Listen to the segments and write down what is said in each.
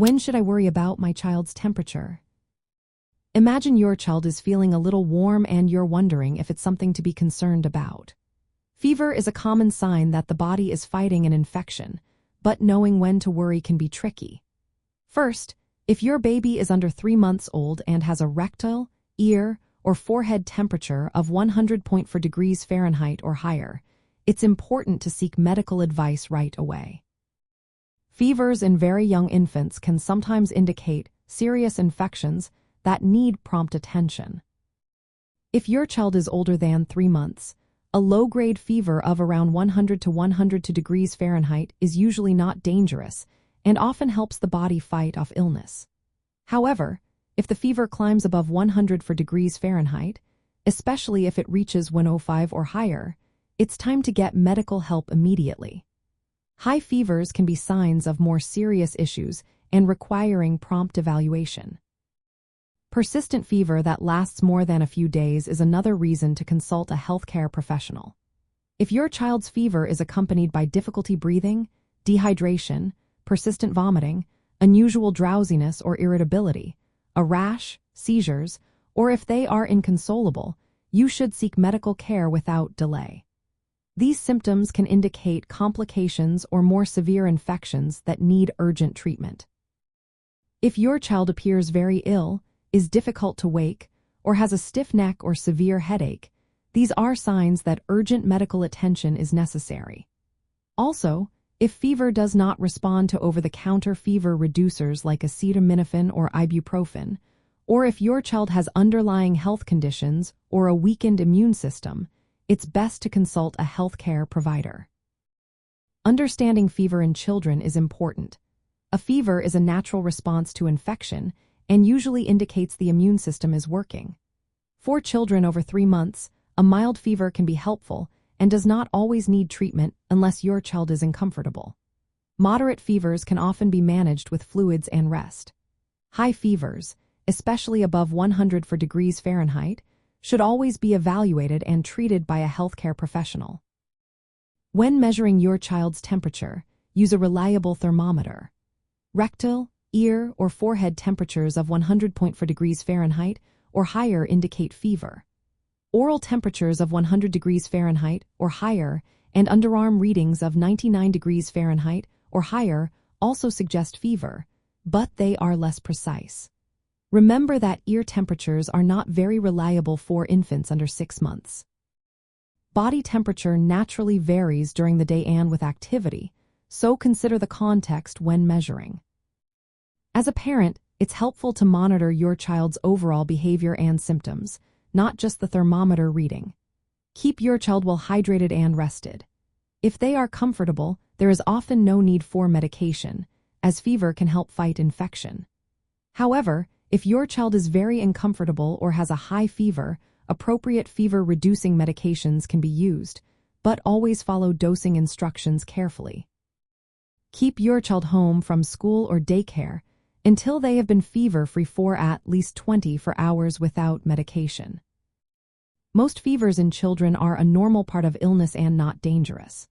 When should I worry about my child's temperature? Imagine your child is feeling a little warm and you're wondering if it's something to be concerned about. Fever is a common sign that the body is fighting an infection, but knowing when to worry can be tricky. First, if your baby is under 3 months old and has a rectal, ear, or forehead temperature of 100.4 degrees Fahrenheit or higher, it's important to seek medical advice right away. Fevers in very young infants can sometimes indicate serious infections that need prompt attention. If your child is older than 3 months, a low-grade fever of around 100 to 102 degrees Fahrenheit is usually not dangerous and often helps the body fight off illness. However, if the fever climbs above 104 degrees Fahrenheit, especially if it reaches 105 or higher, it's time to get medical help immediately. High fevers can be signs of more serious issues and requiring prompt evaluation. Persistent fever that lasts more than a few days is another reason to consult a healthcare professional. If your child's fever is accompanied by difficulty breathing, dehydration, persistent vomiting, unusual drowsiness or irritability, a rash, seizures, or if they are inconsolable, you should seek medical care without delay. These symptoms can indicate complications or more severe infections that need urgent treatment. If your child appears very ill, is difficult to wake, or has a stiff neck or severe headache, these are signs that urgent medical attention is necessary. Also, if fever does not respond to over-the-counter fever reducers like acetaminophen or ibuprofen, or if your child has underlying health conditions or a weakened immune system, it's best to consult a healthcare provider. Understanding fever in children is important. A fever is a natural response to infection and usually indicates the immune system is working. For children over 3 months, a mild fever can be helpful and does not always need treatment unless your child is uncomfortable. Moderate fevers can often be managed with fluids and rest. High fevers, especially above 104 degrees Fahrenheit, should always be evaluated and treated by a healthcare professional. When measuring your child's temperature, use a reliable thermometer. Rectal, ear, or forehead temperatures of 100.4 degrees Fahrenheit or higher indicate fever. Oral temperatures of 100 degrees Fahrenheit or higher and underarm readings of 99 degrees Fahrenheit or higher also suggest fever, but they are less precise. Remember that ear temperatures are not very reliable for infants under 6 months. Body temperature naturally varies during the day and with activity, so consider the context when measuring. As a parent, it's helpful to monitor your child's overall behavior and symptoms, not just the thermometer reading. Keep your child well hydrated and rested. If they are comfortable, there is often no need for medication, as fever can help fight infection. However, if your child is very uncomfortable or has a high fever, appropriate fever-reducing medications can be used, but always follow dosing instructions carefully. Keep your child home from school or daycare until they have been fever-free for at least 24 hours without medication. Most fevers in children are a normal part of illness and not dangerous.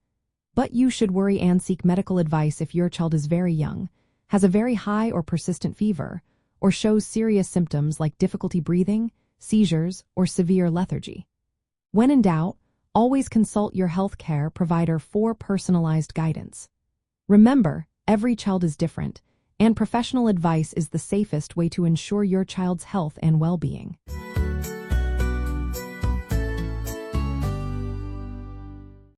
But you should worry and seek medical advice if your child is very young, has a very high or persistent fever, or shows serious symptoms like difficulty breathing, seizures, or severe lethargy. When in doubt, always consult your healthcare provider for personalized guidance. Remember, every child is different, and professional advice is the safest way to ensure your child's health and well-being.